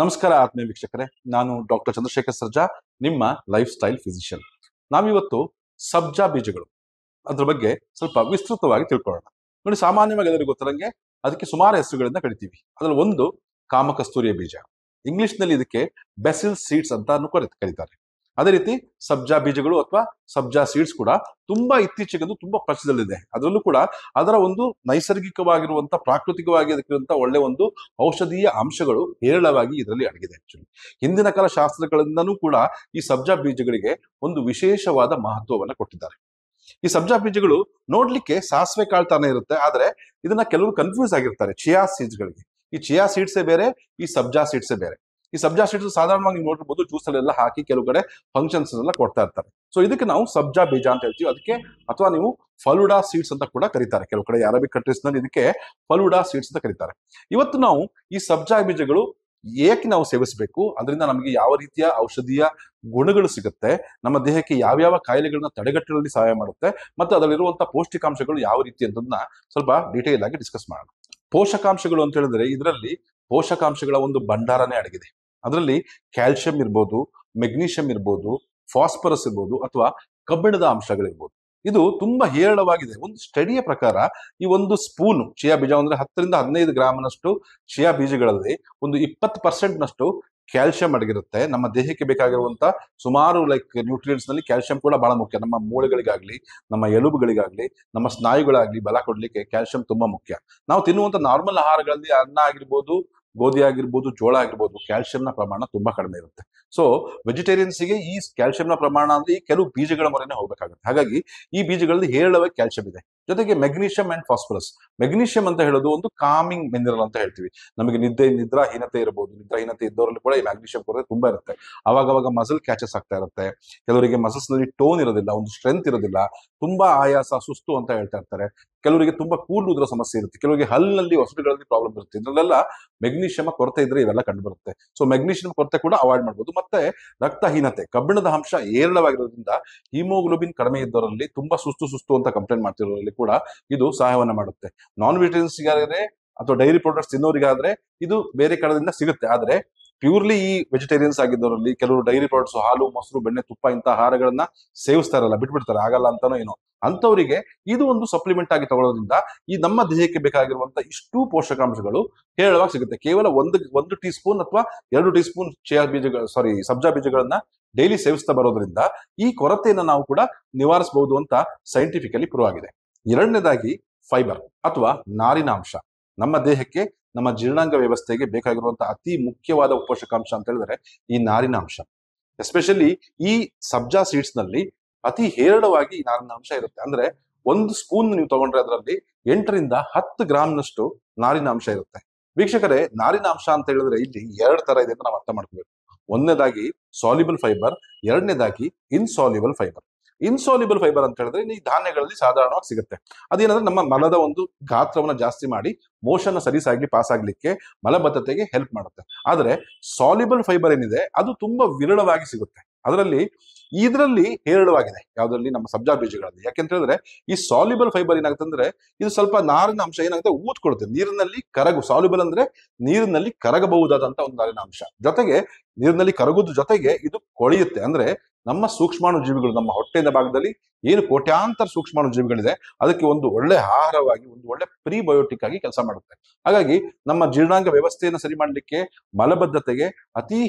ನಮಸ್ಕಾರ ಆತ್ಮೀಯ ವೀಕ್ಷಕರೇ, ನಾನು ಡಾಕ್ಟರ್ ಚಂದ್ರಶೇಖರ್ ಸರ್ಜಾ, ನಿಮ್ಮ ಲೈಫ್ ಸ್ಟೈಲ್ ಫಿಸಿಷಿಯನ್. ನಾವಿವತ್ತು ಸಬ್ಜಾ ಬೀಜಗಳು ಅದ್ರ ಬಗ್ಗೆ ಸ್ವಲ್ಪ ವಿಸ್ತೃತವಾಗಿ ತಿಳ್ಕೊಳ್ಳೋಣ. ನೋಡಿ, ಸಾಮಾನ್ಯವಾಗಿ ಎಲ್ಲರಿಗೂ ಗೊತ್ತಿರಂಗೆ ಅದಕ್ಕೆ ಸುಮಾರು ಹೆಸರುಗಳಿಂದ ಕರಿತೀವಿ. ಅದ್ರಲ್ಲಿ ಒಂದು ಕಾಮಕಸ್ತೂರಿಯ ಬೀಜ, ಇಂಗ್ಲಿಷ್ ನಲ್ಲಿ ಇದಕ್ಕೆ ಬೆಸಿಲ್ ಸೀಡ್ಸ್ ಅಂತ ಕರೀತಾರೆ. ಅದೇ ರೀತಿ ಸಬ್ಜಾ ಬೀಜಗಳು ಅಥವಾ ಸಬ್ಜಾ ಸೀಡ್ಸ್ ಕೂಡ ತುಂಬಾ ಇತ್ತೀಚೆಗೆ ತುಂಬಾ ಪ್ರಚಲಿದೆ. ಅದರಲ್ಲೂ ಕೂಡ ಅದರ ಒಂದು ನೈಸರ್ಗಿಕವಾಗಿರುವಂತಹ ಪ್ರಾಕೃತಿಕವಾಗಿರುವಂತಹ ಒಳ್ಳೆ ಒಂದು ಔಷಧೀಯ ಅಂಶಗಳು ಹೇರಳವಾಗಿ ಇದರಲ್ಲಿ ಅಡಗಿದೆ. ಆಕ್ಚುಲಿ ಹಿಂದಿನ ಕಾಲ ಶಾಸ್ತ್ರಗಳಿಂದನೂ ಕೂಡ ಈ ಸಬ್ಜಾ ಬೀಜಗಳಿಗೆ ಒಂದು ವಿಶೇಷವಾದ ಮಹತ್ವವನ್ನು ಕೊಟ್ಟಿದ್ದಾರೆ. ಈ ಸಬ್ಜಾ ಬೀಜಗಳು ನೋಡ್ಲಿಕ್ಕೆ ಸಾಸಿವೆ ಕಾಳು ತಾನೇ ಇರುತ್ತೆ, ಆದ್ರೆ ಇದನ್ನ ಕೆಲವರು ಕನ್ಫ್ಯೂಸ್ ಆಗಿರ್ತಾರೆ ಚಿಯಾ ಸೀಡ್ಸ್ ಗಳಿಗೆ. ಈ ಚಿಯಾ ಸೀಡ್ಸೇ ಬೇರೆ, ಈ ಸಬ್ಜಾ ಸೀಡ್ಸೇ ಬೇರೆ. ಈ ಸಬ್ಜಾ ಸೀಡ್ಸ್ ಸಾಧಾರಣವಾಗಿ ನೀವು ನೋಡಿರ್ಬೋದು, ಜ್ಯೂಸ್ ಅಲ್ಲೆಲ್ಲ ಹಾಕಿ ಕೆಲವು ಕಡೆ ಫಂಕ್ಷನ್ಸ್ ಎಲ್ಲ ಕೊಡ್ತಾ ಇರ್ತಾರೆ. ಸೊ ಇದಕ್ಕೆ ನಾವು ಸಬ್ಜಾ ಬೀಜ ಅಂತ ಹೇಳ್ತೀವಿ. ಅದಕ್ಕೆ ಅಥವಾ ನೀವು ಫಲುಡಾ ಸೀಡ್ಸ್ ಅಂತ ಕೂಡ ಕರೀತಾರೆ. ಕೆಲವು ಕಡೆ ಅರಬಿಕ್ ಕಂಟ್ರೀಸ್ ನಲ್ಲಿ ಇದಕ್ಕೆ ಫಲುಡಾ ಸೀಡ್ಸ್ ಅಂತ ಕರೀತಾರೆ. ಇವತ್ತು ನಾವು ಈ ಸಬ್ಜಾ ಬೀಜಗಳು ಏಕೆ ನಾವು ಸೇವಿಸಬೇಕು, ಅದರಿಂದ ನಮಗೆ ಯಾವ ರೀತಿಯ ಔಷಧೀಯ ಗುಣಗಳು ಸಿಗುತ್ತೆ, ನಮ್ಮ ದೇಹಕ್ಕೆ ಯಾವ್ಯಾವ ಕಾಯಿಲೆಗಳನ್ನ ತಡೆಗಟ್ಟುವಲ್ಲಿ ಸಹಾಯ ಮಾಡುತ್ತೆ, ಮತ್ತು ಅದರಲ್ಲಿರುವಂತಹ ಪೌಷ್ಟಿಕಾಂಶಗಳು ಯಾವ ರೀತಿ ಅಂತದನ್ನ ಸ್ವಲ್ಪ ಡೀಟೇಲ್ ಆಗಿ ಡಿಸ್ಕಸ್ ಮಾಡೋಣ. ಪೋಷಕಾಂಶಗಳು ಅಂತ ಹೇಳಿದ್ರೆ ಇದರಲ್ಲಿ ಪೋಷಕಾಂಶಗಳ ಒಂದು ಭಂಡಾರನೇ ಅಡಗಿದೆ. ಅದರಲ್ಲಿ ಕ್ಯಾಲ್ಸಿಯಂ ಇರ್ಬೋದು, ಮೆಗ್ನೀಷಿಯಂ ಇರ್ಬೋದು, ಫಾಸ್ಫರಸ್ ಇರ್ಬೋದು, ಅಥವಾ ಕಬ್ಬಿಣದ ಅಂಶಗಳಿರ್ಬೋದು. ಇದು ತುಂಬಾ ಹೇರಳವಾಗಿದೆ. ಒಂದು ಸ್ಟಡಿಯ ಪ್ರಕಾರ ಈ ಒಂದು ಸ್ಪೂನ್ ಚಿಯಾ ಬೀಜ ಅಂದ್ರೆ 10ರಿಂದ 15 ಗ್ರಾಮ್ನಷ್ಟು ಚಿಯಾ ಬೀಜಗಳಲ್ಲಿ ಒಂದು 20% ಕ್ಯಾಲ್ಸಿಯಂ ಅಡಗಿರುತ್ತೆ. ನಮ್ಮ ದೇಹಕ್ಕೆ ಬೇಕಾಗಿರುವಂತ ಸುಮಾರು ನ್ಯೂಟ್ರಿಯೆಂಟ್ಸ್ ನಲ್ಲಿ ಕ್ಯಾಲ್ಸಿಯಂ ಕೂಡ ಬಹಳ ಮುಖ್ಯ. ನಮ್ಮ ಮೂಳೆಗಳಿಗಾಗ್ಲಿ, ನಮ್ಮ ಎಲುಬುಗಳಿಗಾಗ್ಲಿ, ನಮ್ಮ ಸ್ನಾಯುಗಳಾಗ್ಲಿ ಬಲ ಕೊಡ್ಲಿಕ್ಕೆ ಕ್ಯಾಲ್ಸಿಯಂ ತುಂಬಾ ಮುಖ್ಯ. ನಾವು ತಿನ್ನುವಂತ ನಾರ್ಮಲ್ ಆಹಾರಗಳಲ್ಲಿ ಅನ್ನ ಆಗಿರ್ಬೋದು, ಗೋಧಿ ಆಗಿರ್ಬೋದು, ಜೋಳ ಆಗಿರ್ಬೋದು, ಕ್ಯಾಲ್ಸಿಯಂನ ಪ್ರಮಾಣ ತುಂಬಾ ಕಡಿಮೆ ಇರುತ್ತೆ. ಸೊ ವೆಜಿಟೇರಿಯನ್ಸ್ಗೆ ಈ ಕ್ಯಾಲ್ಸಿಯಂನ ಪ್ರಮಾಣ ಅಂದ್ರೆ ಈ ಕೆಲವು ಬೀಜಗಳ ಮೊರೆನೆ ಹೋಗ್ಬೇಕಾಗುತ್ತೆ. ಹಾಗಾಗಿ ಈ ಬೀಜಗಳಲ್ಲಿ ಹೇರಳವಾಗಿ ಕ್ಯಾಲ್ಸಿಯಂ ಇದೆ. ಜೊತೆಗೆ ಮೆಗ್ನೀಷಿಯಂ ಅಂಡ್ ಫಾಸ್ಫರಸ್. ಮೆಗ್ನೀಷಿಯಂ ಅಂತ ಹೇಳೋದು ಒಂದು ಕಾಮಿಂಗ್ ಮಿನರಲ್ ಅಂತ ಹೇಳ್ತೀವಿ. ನಮಗೆ ನಿದ್ರಾಹೀನತೆ ಇರಬಹುದು, ನಿದ್ರಾಹೀನತೆ ಇದ್ದವರಲ್ಲಿ ಕೂಡ ಈ ಮ್ಯಾಗ್ನೀಷಿಯಂ ಕೊರತೆ ತುಂಬಾ ಇರುತ್ತೆ. ಅವಾಗ ಮಸಲ್ ಕ್ಯಾಚಸ್ ಆಗ್ತಾ ಇರುತ್ತೆ. ಕೆಲವರಿಗೆ ಮಸಲ್ಸ್ ನಲ್ಲಿ ಟೋನ್ ಇರೋದಿಲ್ಲ, ಒಂದು ಸ್ಟ್ರೆಂತ್ ಇರೋದಿಲ್ಲ, ತುಂಬಾ ಆಯಾಸ, ಸುಸ್ತು ಅಂತ ಹೇಳ್ತಾ ಇರ್ತಾರೆ. ಕೆಲವರಿಗೆ ತುಂಬಾ ಕೂದಲು ಸಮಸ್ಯೆ ಇರುತ್ತೆ, ಕೆಲವರಿಗೆ ಹಲ್ಲಿನಲ್ಲಿ ಹೊಸಡುಗಳಲ್ಲಿ ಪ್ರಾಬ್ಲಮ್ ಇರುತ್ತೆ. ಇದರಲ್ಲೆಲ್ಲ ಮೆಗ್ನೀಷಿಯಂ ಕೊರತೆ ಇದ್ರೆ ಇವೆಲ್ಲ ಕಂಡು ಬರುತ್ತೆ. ಸೊ ಮೆಗ್ನೀಷಿಯಂ ಕೊರತೆ ಕೂಡ ಅವಾಯ್ಡ್ ಮಾಡಬಹುದು. ಮತ್ತೆ ರಕ್ತಹೀನತೆ, ಕಬ್ಬಿಣದ ಅಂಶ ಹೇರಳವಾಗಿರೋದ್ರಿಂದ ಹಿಮೋಗ್ಲೋಬಿನ್ ಕಡಿಮೆ ಇದ್ದವರಲ್ಲಿ, ತುಂಬಾ ಸುಸ್ತು ಅಂತ ಕಂಪ್ಲೇಂಟ್ ಮಾಡ್ತಿರೋರಲ್ಲಿ ಕೂಡ ಇದು ಸಹಾಯವನ್ನ ಮಾಡುತ್ತೆ. ನಾನ್ ವೆಜಿಟೇರಿಯನ್ಸ್ಗಾದ್ರೆ ಅಥವಾ ಡೈರಿ ಪ್ರಾಡಕ್ಟ್ಸ್ ತಿನ್ನೋರಿಗಾದ್ರೆ ಇದು ಬೇರೆ ಕಡೆಯಿಂದ ಸಿಗುತ್ತೆ. ಆದ್ರೆ ಪ್ಯೂರ್ಲಿ ಈ ವೆಜಿಟೇರಿಯನ್ಸ್ ಆಗಿದ್ದವರಲ್ಲಿ ಕೆಲವರು ಡೈರಿ ಪ್ರಾಡಕ್ಟ್ಸ್, ಹಾಲು, ಮೊಸರು, ಬೆಣ್ಣೆ, ತುಪ್ಪ ಇಂಥ ಆಹಾರಗಳನ್ನ ಸೇವಿಸ್ತಾ ಇರಲ್ಲ, ಬಿಟ್ಬಿಡ್ತಾರೆ, ಆಗಲ್ಲ ಅಂತಾನೋ ಏನೋ ಅಂತವರಿಗೆ ಇದು ಒಂದು ಸಪ್ಲಿಮೆಂಟ್ ಆಗಿ ತಗೊಳ್ಳೋದ್ರಿಂದ ಈ ನಮ್ಮ ದೇಹಕ್ಕೆ ಬೇಕಾಗಿರುವಂತ ಇಷ್ಟು ಪೋಷಕಾಂಶಗಳು ಹೇರಳವಾಗಿ ಸಿಗುತ್ತೆ. ಕೇವಲ ಒಂದು ಟೀ ಸ್ಪೂನ್ ಅಥವಾ 2 ಟೀ ಸ್ಪೂನ್ ಸಬ್ಜಾ ಬೀಜಗಳನ್ನ ಡೈಲಿ ಸೇವಿಸ್ತಾ ಬರೋದ್ರಿಂದ ಈ ಕೊರತೆಯನ್ನು ನಾವು ಕೂಡ ನಿವಾರಿಸಬಹುದು ಅಂತ ಸೈಂಟಿಫಿಕಲಿ ಪ್ರೂವ್ ಆಗಿದೆ. ಎರಡನೇದಾಗಿ ಫೈಬರ್ ಅಥವಾ ನಾರಿನಾಂಶ. ನಮ್ಮ ದೇಹಕ್ಕೆ, ನಮ್ಮ ಜೀರ್ಣಾಂಗ ವ್ಯವಸ್ಥೆಗೆ ಬೇಕಾಗಿರುವಂತಹ ಅತಿ ಮುಖ್ಯವಾದ ಪೋಷಕಾಂಶ ಅಂತ ಹೇಳಿದ್ರೆ ಈ ನಾರಿನಾಂಶ. ಎಸ್ಪೆಷಲಿ ಈ ಸಬ್ಜಾ ಸೀಡ್ಸ್ ನಲ್ಲಿ ಅತಿ ಹೇರಳವಾಗಿ ನಾರಿನಾಂಶ ಇರುತ್ತೆ. ಅಂದ್ರೆ ಒಂದು ಸ್ಪೂನ್ ನೀವು ತಗೊಂಡ್ರೆ ಅದರಲ್ಲಿ 8ರಿಂದ 10 ಗ್ರಾಮ್ನಷ್ಟು ನಾರಿನಾಂಶ ಇರುತ್ತೆ. ವೀಕ್ಷಕರೇ, ನಾರಿನಾಂಶ ಅಂತ ಹೇಳಿದ್ರೆ ಇಲ್ಲಿ 2 ತರ ಇದೆ ಅಂತ ನಾವು ಅರ್ಥ ಮಾಡ್ಕೋಬೇಕು. ಒಂದನೇದಾಗಿ ಸಾಲ್ಯುಬಲ್ ಫೈಬರ್, ಎರಡನೇದಾಗಿ ಇನ್ಸಾಲ್ಯುಬಲ್ ಫೈಬರ್. ಇನ್ಸಾಲ್ಯುಬಲ್ ಫೈಬರ್ ಅಂತ ಹೇಳಿದ್ರೆ ಈ ಧಾನ್ಯಗಳಲ್ಲಿ ಸಾಧಾರಣವಾಗಿ ಸಿಗುತ್ತೆ. ಅದೇನಂದ್ರೆ ನಮ್ಮ ಮಲದ ಒಂದು ಗಾತ್ರವನ್ನ ಜಾಸ್ತಿ ಮಾಡಿ ಮೋಷನ್ ಸರಿಸಾಗಿ ಪಾಸ್ ಆಗ್ಲಿಕ್ಕೆ, ಮಲಬದ್ಧತೆಗೆ ಹೆಲ್ಪ್ ಮಾಡುತ್ತೆ. ಆದ್ರೆ ಸಾಲ್ಯುಬಲ್ ಫೈಬರ್ ಏನಿದೆ ಅದು ತುಂಬಾ ವಿರಳವಾಗಿ ಸಿಗುತ್ತೆ. ಇದರಲ್ಲಿ ಹೇರಳವಾಗಿದೆ ಯಾವ್ದ್ರಲ್ಲಿ, ನಮ್ಮ ಸಬ್ಜಾ ಬೀಜಗಳಲ್ಲಿ. ಯಾಕೆಂತ ಹೇಳಿದ್ರೆ ಈ ಸಾಲ್ಯುಬಲ್ ಫೈಬರ್ ಏನಾಗುತ್ತೆ ಅಂದ್ರೆ ಇದು ಸ್ವಲ್ಪ ನಾರಿನ ಅಂಶ ಏನಾಗುತ್ತೆ, ಊದ್ಕೊಡುತ್ತೆ, ನೀರಿನಲ್ಲಿ ಸಾಲ್ಯುಬಲ್ ಅಂದ್ರೆ ನೀರಿನಲ್ಲಿ ಕರಗಬಹುದಾದಂತ ಒಂದು ನಾರಿನ ಅಂಶ. ಜೊತೆಗೆ ನೀರಿನಲ್ಲಿ ಕರಗುವುದ್ರ ಜೊತೆಗೆ ಇದು ಕೊಳೆಯುತ್ತೆ. ಅಂದ್ರೆ ನಮ್ಮ ಸೂಕ್ಷ್ಮಾಣು ಜೀವಿಗಳು, ನಮ್ಮ ಹೊಟ್ಟೆಯ ಭಾಗದಲ್ಲಿ ಏನು ಕೋಟ್ಯಾಂತರ ಸೂಕ್ಷ್ಮಾಣು ಜೀವಿಗಳಿದೆ, ಅದಕ್ಕೆ ಒಂದು ಒಳ್ಳೆ ಆಹಾರವಾಗಿ, ಒಂದು ಒಳ್ಳೆ ಪ್ರೀಬಯೋಟಿಕ್ ಆಗಿ ಕೆಲಸ ಮಾಡುತ್ತೆ. ಹಾಗಾಗಿ ನಮ್ಮ ಜೀರ್ಣಾಂಗ ವ್ಯವಸ್ಥೆಯನ್ನು ಸರಿ ಮಾಡಲಿಕ್ಕೆ, ಮಲಬದ್ಧತೆಗೆ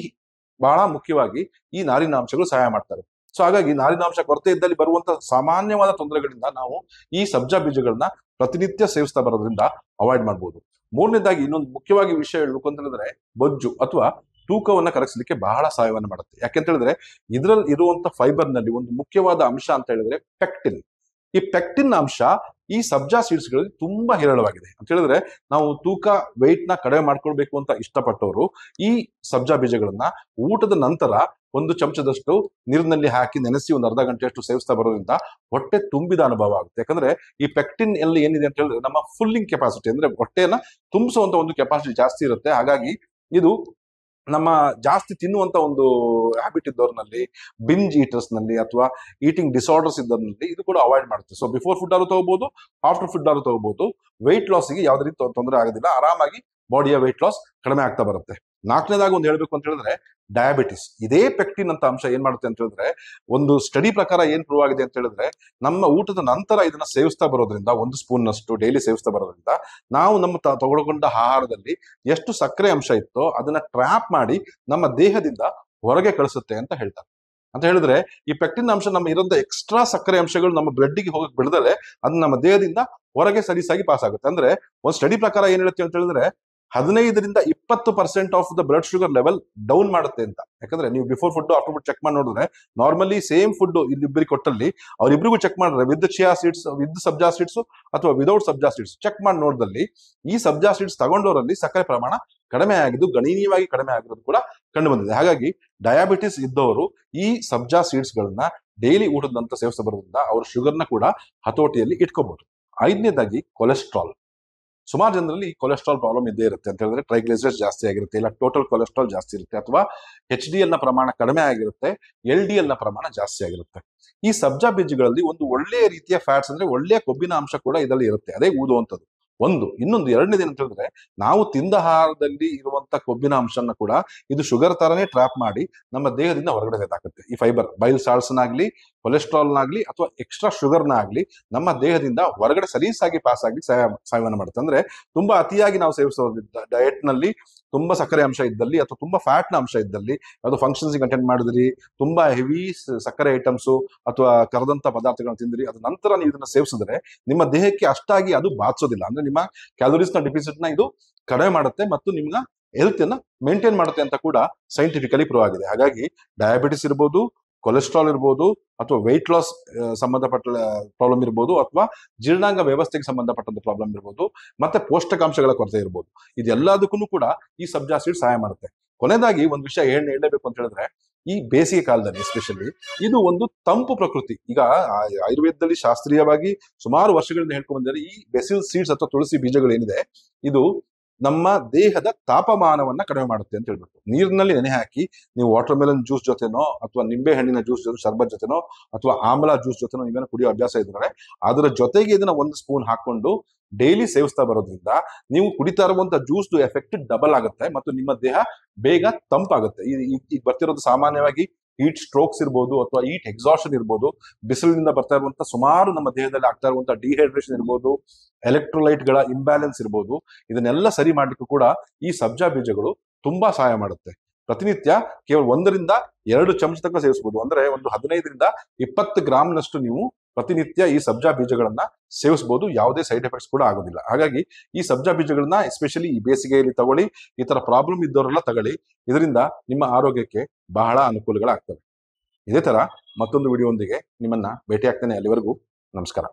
ಬಹಳ ಮುಖ್ಯವಾಗಿ ಈ ನಾರಿನಾಂಶಗಳು ಸಹಾಯ ಮಾಡ್ತಾರೆ. ಸೊ ಹಾಗಾಗಿ ನಾರಿನಾಂಶ ಕೊರತೆ ಇದ್ದಲ್ಲಿ ಬರುವಂತ ಸಾಮಾನ್ಯವಾದ ತೊಂದರೆಗಳಿಂದ ನಾವು ಈ ಸಬ್ಜಾ ಬೀಜಗಳನ್ನ ಪ್ರತಿನಿತ್ಯ ಸೇವಿಸ್ತಾ ಬರೋದ್ರಿಂದ ಅವಾಯ್ಡ್ ಮಾಡ್ಬೋದು. ಮೂರನೇದಾಗಿ ಇನ್ನೊಂದು ಮುಖ್ಯವಾಗಿ ವಿಷಯ ಹೇಳ್ಬೇಕು ಅಂತ ಹೇಳಿದ್ರೆ ಬೊಜ್ಜು ಅಥವಾ ತೂಕವನ್ನ ಕರಗಿಸಲಿಕ್ಕೆ ಬಹಳ ಸಹಾಯವನ್ನು ಮಾಡುತ್ತೆ. ಯಾಕೆಂತ ಹೇಳಿದ್ರೆ ಇದರಲ್ಲಿ ಇರುವಂತ ಫೈಬರ್ ನಲ್ಲಿ ಒಂದು ಮುಖ್ಯವಾದ ಅಂಶ ಅಂತ ಹೇಳಿದ್ರೆ ಪೆಕ್ಟಿನ್. ಈ ಪೆಕ್ಟಿನ್ ಅಂಶ ಈ ಸಬ್ಜಾ ಸೀಡ್ಸ್ ಗಳಲ್ಲಿ ತುಂಬಾ ಹೇರಳವಾಗಿದೆ. ಅಂತ ಹೇಳಿದ್ರೆ ನಾವು ತೂಕ, ವೆಯ್ಟ್ ನ ಕಡಿಮೆ ಮಾಡ್ಕೊಳ್ಬೇಕು ಅಂತ ಇಷ್ಟಪಟ್ಟವರು ಈ ಸಬ್ಜಾ ಬೀಜಗಳನ್ನ ಊಟದ ನಂತರ 1 ಚಮಚದಷ್ಟು ನೀರಿನಲ್ಲಿ ಹಾಕಿ ನೆನೆಸಿ ಒಂದು ಅರ್ಧ ಗಂಟೆಯಷ್ಟು ಸೇವಿಸ್ತಾ ಬರೋದ್ರಿಂದ ಹೊಟ್ಟೆ ತುಂಬಿದ ಅನುಭವ ಆಗುತ್ತೆ. ಯಾಕಂದ್ರೆ ಈ ಪೆಕ್ಟಿನ್ ಎಲ್ಲಿ ಏನಿದೆ ಅಂತ ಹೇಳಿದ್ರೆ ನಮ್ಮ ಫುಲ್ಲಿಂಗ್ ಕೆಪಾಸಿಟಿ, ಅಂದ್ರೆ ಹೊಟ್ಟೆಯನ್ನ ತುಂಬಿಸುವಂತ ಒಂದು ಕೆಪಾಸಿಟಿ ಜಾಸ್ತಿ ಇರುತ್ತೆ. ಹಾಗಾಗಿ ಇದು ನಮ್ಮ ಜಾಸ್ತಿ ತಿನ್ನುವಂತ ಒಂದು ಹ್ಯಾಬಿಟ್ ಇದ್ದವ್ರಲ್ಲಿ, ಬಿಂಜ್ ಈಟರ್ಸ್ ನಲ್ಲಿ ಅಥವಾ ಈಟಿಂಗ್ ಡಿಸಾರ್ಡರ್ಸ್ ಇದ್ದವ್ರಲ್ಲಿ ಇದು ಕೂಡ ಅವಾಯ್ಡ್ ಮಾಡುತ್ತೆ. ಸೊ ಬಿಫೋರ್ ಫುಡ್ ಆದ್ರೂ ತಗೋಬಹುದು, ಆಫ್ಟರ್ ಫುಡ್ ಆದ್ರೂ ತಗೋಬಹುದು. ವೆಯ್ಟ್ ಲಾಸ್ಗೆ ಯಾವುದೇ ರೀತಿ ತೊಂದರೆ ಆಗೋದಿಲ್ಲ, ಆರಾಮಾಗಿ ಬಾಡಿಯ ವೆಯ್ಟ್ ಲಾಸ್ ಕಡಿಮೆ ಆಗ್ತಾ ಬರುತ್ತೆ. ನಾಲ್ಕನೇದಾಗಿ ಒಂದು ಹೇಳ್ಬೇಕು ಅಂತ ಹೇಳಿದ್ರೆ ಡಯಾಬಿಟಿಸ್. ಇದೇ ಪೆಕ್ಟಿನ್ ಅಂತ ಅಂಶ ಏನ್ ಮಾಡುತ್ತೆ ಅಂತ ಹೇಳಿದ್ರೆ, ಒಂದು ಸ್ಟಡಿ ಪ್ರಕಾರ ಏನ್ ಪ್ರೂವ್ ಆಗಿದೆ ಅಂತ ಹೇಳಿದ್ರೆ, ನಮ್ಮ ಊಟದ ನಂತರ ಇದನ್ನ ಸೇವಿಸ್ತಾ ಬರೋದ್ರಿಂದ, ಒಂದು ಸ್ಪೂನ್ ನಷ್ಟು ಡೈಲಿ ಸೇವಿಸ್ತಾ ಬರೋದ್ರಿಂದ ನಾವು ನಮ್ಮ ತಗೊಳ್ಕೊಂಡ ಆಹಾರದಲ್ಲಿ ಎಷ್ಟು ಸಕ್ಕರೆ ಅಂಶ ಇತ್ತೋ ಅದನ್ನ ಟ್ರ್ಯಾಪ್ ಮಾಡಿ ನಮ್ಮ ದೇಹದಿಂದ ಹೊರಗೆ ಕಳಿಸುತ್ತೆ ಅಂತ ಹೇಳ್ತಾರೆ. ಅಂತ ಹೇಳಿದ್ರೆ ಈ ಪೆಕ್ಟಿನ್ ಅಂಶ ನಮ್ಮ ಇರೋಂಥ ಎಕ್ಸ್ಟ್ರಾ ಸಕ್ಕರೆ ಅಂಶಗಳು ನಮ್ಮ ಬ್ಲಡ್ಗೆ ಹೋಗಕ್ ಬಿಡದಲೆ ಅದು ನಮ್ಮ ದೇಹದಿಂದ ಹೊರಗೆ ಸಲೀಸಾಗಿ ಪಾಸ್ ಆಗುತ್ತೆ. ಅಂದ್ರೆ ಒಂದು ಸ್ಟಡಿ ಪ್ರಕಾರ ಏನ್ ಹೇಳುತ್ತೆ ಅಂತ ಹೇಳಿದ್ರೆ 15% of the blood sugar level down ಮಾಡುತ್ತೆ ಅಂತ. ಯಾಕಂದ್ರೆ ನೀವು before food after food check ಮಾಡಿ ನೋಡಿದ್ರೆ, ನಾರ್ಮಲಿ ಸೇಮ್ ಫುಡ್ ಇಲ್ಲಿಬ್ಬರಿಗೆ ಕೊಟ್ಟಲ್ಲಿ ಅವ್ರಿಬ್ರಿಗೂ ಚೆಕ್ ಮಾಡಿದ್ರೆ with chia seeds, with sabja seeds ಅಥವಾ ವಿದೌಟ್ ಸಬ್ಜಾ ಸೀಡ್ಸ್ ಚೆಕ್ ಮಾಡಿ ನೋಡಿದಲ್ಲಿ ಈ ಸಬ್ಜಾ ಸೀಡ್ಸ್ ತಗೊಂಡವರಲ್ಲಿ ಸಕ್ಕರೆ ಪ್ರಮಾಣ ಕಡಿಮೆ ಆಗಿದ್ದು, ಗಣನೀಯವಾಗಿ ಕಡಿಮೆ ಆಗಿರೋದು ಕೂಡ ಕಂಡು ಬಂದಿದೆ. ಹಾಗಾಗಿ ಡಯಾಬಿಟಿಸ್ ಇದ್ದವರು ಈ ಸಬ್ಜಾ ಸೀಡ್ಸ್ ಗಳನ್ನ ಡೈಲಿ ಊಟದ ನಂತರ ಸೇವಿಸ್ತಾ ಬರೋದ್ರಿಂದ ಅವ್ರ ಶುಗರ್ನ ಕೂಡ ಹತೋಟಿಯಲ್ಲಿ ಇಟ್ಕೋಬಹುದು. ಐದನೇದಾಗಿ ಕೊಲೆಸ್ಟ್ರಾಲ್. ಸುಮಾರು ಜನರಲ್ಲಿ ಕೊಲೆಸ್ಟ್ರಾಲ್ ಪ್ರಾಬ್ಲಮ್ ಇದ್ದೇ ಇರುತ್ತೆ. ಅಂತ ಹೇಳಿದ್ರೆ ಟ್ರೈಗ್ಲಿಸರೈಡ್ಸ್ ಜಾಸ್ತಿ ಆಗಿರುತ್ತೆ, ಇಲ್ಲ ಟೋಟಲ್ ಕೊಲೆಸ್ಟ್ರಾಲ್ ಜಾಸ್ತಿ ಇರುತ್ತೆ, ಅಥವಾ HDL ನ ಪ್ರಮಾಣ ಕಡಿಮೆ ಆಗಿರುತ್ತೆ, LDL ನ ಪ್ರಮಾಣ ಜಾಸ್ತಿ ಆಗಿರುತ್ತೆ. ಈ ಸಬ್ಜಾ ಬೀಜಗಳಲ್ಲಿ ಒಂದು ಒಳ್ಳೆಯ ರೀತಿಯ ಫ್ಯಾಟ್ಸ್, ಅಂದ್ರೆ ಒಳ್ಳೆಯ ಕೊಬ್ಬಿನ ಅಂಶ ಕೂಡ ಇದರಲ್ಲಿ ಇರುತ್ತೆ, ಅದೇ ಊದುವಂಥದ್ದು. ಇನ್ನೊಂದು ಎರಡನೇದು ಏನಂತ ಹೇಳಿದ್ರೆ, ನಾವು ತಿಂದ ಆಹಾರದಲ್ಲಿ ಇರುವಂತ ಕೊಬ್ಬಿನ ಅಂಶನ ಕೂಡ ಇದು ಶುಗರ್ ತರನೇ ಟ್ರ್ಯಾಪ್ ಮಾಡಿ ನಮ್ಮ ದೇಹದಿಂದ ಹೊರಗಡೆ ತೆಗೆದಾಕುತ್ತೆ. ಈ ಫೈಬರ್ ಬೈಲ್ ಸಾಲ್ಟ್ಸ್ನಾಗ್ಲಿ, ಕೊಲೆಸ್ಟ್ರಾಲ್ನಾಗ್ಲಿ ಅಥವಾ ಎಕ್ಸ್ಟ್ರಾ ಶುಗರ್ನ ಆಗ್ಲಿ ನಮ್ಮ ದೇಹದಿಂದ ಹೊರಗಡೆ ಸಲೀಸಾಗಿ ಪಾಸ್ ಆಗಿ ಸಹಾಯವನ್ನು ಮಾಡುತ್ತೆ. ಅಂದ್ರೆ ತುಂಬಾ ಅತಿಯಾಗಿ ನಾವು ಸೇವಿಸೋದ್ರಿಂದ, ಡಯಟ್ ನಲ್ಲಿ ತುಂಬಾ ಸಕ್ಕರೆ ಅಂಶ ಇದ್ದಲ್ಲಿ ಅಥವಾ ತುಂಬಾ ಫ್ಯಾಟ್ ನ ಅಂಶ ಇದ್ದಲ್ಲಿ, ಯಾವುದು ಫಂಕ್ಷನ್ಸ್ ಅಟೆಂಡ್ ಮಾಡಿದ್ರಿ, ತುಂಬಾ ಹೆವಿ ಸಕ್ಕರೆ ಐಟಮ್ಸು ಅಥವಾ ಕರದಂತ ಪದಾರ್ಥಗಳನ್ನ ತಿಂದ್ರಿ, ಅದ ನಂತರ ನೀವು ಇದನ್ನ ಸೇವಿಸಿದ್ರೆ ನಿಮ್ಮ ದೇಹಕ್ಕೆ ಅಷ್ಟಾಗಿ ಅದು ಬಾಧಿಸೋದಿಲ್ಲ. ಅಂದ್ರೆ ನಿಮ್ಮ ಕ್ಯಾಲೋರೀಸ್ ನ ಡಿಫಿಸಿಟ್ ನ ಇದು ಕಡಿಮೆ ಮಾಡುತ್ತೆ ಮತ್ತು ನಿಮ್ಮ ಹೆಲ್ತ್ ಅನ್ನ ಮೇಂಟೈನ್ ಮಾಡುತ್ತೆ ಅಂತ ಕೂಡ ಸೈಂಟಿಫಿಕಲಿ ಪ್ರೂವ್ ಆಗಿದೆ. ಹಾಗಾಗಿ ಡಯಾಬಿಟಿಸ್ ಇರ್ಬೋದು, ಕೊಲೆಸ್ಟ್ರಾಲ್ ಇರ್ಬೋದು, ಅಥವಾ ವೆಯ್ಟ್ ಲಾಸ್ ಸಂಬಂಧಪಟ್ಟ ಪ್ರಾಬ್ಲಮ್ ಇರ್ಬೋದು, ಅಥವಾ ಜೀರ್ಣಾಂಗ ವ್ಯವಸ್ಥೆಗೆ ಸಂಬಂಧಪಟ್ಟಂತ ಪ್ರಾಬ್ಲಮ್ ಇರ್ಬೋದು, ಮತ್ತೆ ಪೋಷಕಾಂಶಗಳ ಕೊರತೆ ಇರ್ಬೋದು, ಇದೆಲ್ಲದಕ್ಕೂ ಕೂಡ ಈ ಸಬ್ಜಾ ಸೀಡ್ ಸಹಾಯ ಮಾಡುತ್ತೆ. ಕೊನೆಯದಾಗಿ ಒಂದು ವಿಷಯ ಹೇಳಲೇಬೇಕು ಅಂತ ಹೇಳಿದ್ರೆ, ಈ ಬೇಸಿಗೆ ಕಾಲದಲ್ಲಿ ಎಸ್ಪೆಷಲಿ ಇದು ಒಂದು ತಂಪು ಪ್ರಕೃತಿ. ಈಗ ಆಯುರ್ವೇದದಲ್ಲಿ ಶಾಸ್ತ್ರೀಯವಾಗಿ ಸುಮಾರು ವರ್ಷಗಳಿಂದ ಹೇಳ್ಕೊಂಡು ಬಂದರೆ, ಈ ಬೆಸಿಲ್ ಸೀಡ್ಸ್ ಅಥವಾ ತುಳಸಿ ಬೀಜಗಳು ಏನಿದೆ, ಇದು ನಮ್ಮ ದೇಹದ ತಾಪಮಾನವನ್ನ ಕಡಿಮೆ ಮಾಡುತ್ತೆ ಅಂತ ಹೇಳ್ಬೇಕು. ನೀರಿನಲ್ಲಿ ನೆನೆ ಹಾಕಿ ನೀವು ವಾಟರ್ ಮೆಲನ್ ಜ್ಯೂಸ್ ಜೊತೆನೋ ಅಥವಾ ನಿಂಬೆ ಹಣ್ಣಿನ ಜ್ಯೂಸ್ ಜೊತೆ, ಶರ್ಬತ್ ಜೊತೆನೋ ಅಥವಾ ಆಮ್ಲ ಜ್ಯೂಸ್ ಜೊತೆನೋ ನೀವೇನೋ ಕುಡಿಯೋ ಅಭ್ಯಾಸ ಇದ್ರೆ, ಅದರ ಜೊತೆಗೆ ಇದನ್ನ ಒಂದು ಸ್ಪೂನ್ ಹಾಕೊಂಡು ಡೈಲಿ ಸೇವಿಸ್ತಾ ಬರೋದ್ರಿಂದ ನೀವು ಕುಡಿತಾ ಇರುವಂತ ಜ್ಯೂಸ್ ಎಫೆಕ್ಟ್ ಡಬಲ್ ಆಗುತ್ತೆ ಮತ್ತು ನಿಮ್ಮ ದೇಹ ಬೇಗ ತಂಪಾಗುತ್ತೆ. ಈಗ ಬರ್ತಿರೋದು ಸಾಮಾನ್ಯವಾಗಿ ಹೀಟ್ ಸ್ಟ್ರೋಕ್ಸ್ ಇರ್ಬೋದು, ಅಥವಾ ಹೀಟ್ ಎಕ್ಸಾಷನ್ ಇರ್ಬೋದು, ಬಿಸಿಲಿನಿಂದ ಬರ್ತಾ ಇರುವಂತ ಸುಮಾರು ನಮ್ಮ ದೇಹದಲ್ಲಿ ಆಗ್ತಾ ಇರುವಂತ ಡಿಹೈಡ್ರೇಷನ್ ಇರ್ಬೋದು, ಎಲೆಕ್ಟ್ರೋಲೈಟ್ ಗಳ ಇಂಬ್ಯಾಲೆನ್ಸ್ ಇರ್ಬೋದು, ಇದನ್ನೆಲ್ಲ ಸರಿ ಮಾಡ್ಲಿಕ್ಕೂ ಕೂಡ ಈ ಸಬ್ಜಾ ಬೀಜಗಳು ತುಂಬಾ ಸಹಾಯ ಮಾಡುತ್ತೆ. ಪ್ರತಿನಿತ್ಯ ಕೇವಲ 1-2 ಚಮಚ ತನಕ ಸೇವಿಸಬಹುದು. ಅಂದ್ರೆ ಒಂದು 15-20 ಗ್ರಾಮ್ನಷ್ಟು ನೀವು ಪ್ರತಿನಿತ್ಯ ಈ ಸಬ್ಜಾ ಬೀಜಗಳನ್ನ ಸೇವಿಸಬಹುದು. ಯಾವುದೇ ಸೈಡ್ ಎಫೆಕ್ಟ್ಸ್ ಕೂಡ ಆಗೋದಿಲ್ಲ. ಹಾಗಾಗಿ ಈ ಸಬ್ಜಾ ಬೀಜಗಳನ್ನ ಎಸ್ಪೆಷಲಿ ಈ ಬೇಸಿಗೆಯಲ್ಲಿ ತಗೊಳ್ಳಿ, ಈ ತರ ಪ್ರಾಬ್ಲಮ್ ಇದ್ದವರೆಲ್ಲ ತಗೊಳ್ಳಿ. ಇದರಿಂದ ನಿಮ್ಮ ಆರೋಗ್ಯಕ್ಕೆ ಬಹಳ ಅನುಕೂಲಗಳಾಗ್ತವೆ. ಇದೇ ತರ ಮತ್ತೊಂದು ವಿಡಿಯೋದೊಂದಿಗೆ ನಿಮ್ಮನ್ನ ಭೇಟಿ ಆಗ್ತೇನೆ. ಅಲ್ಲಿವರೆಗೂ ನಮಸ್ಕಾರ.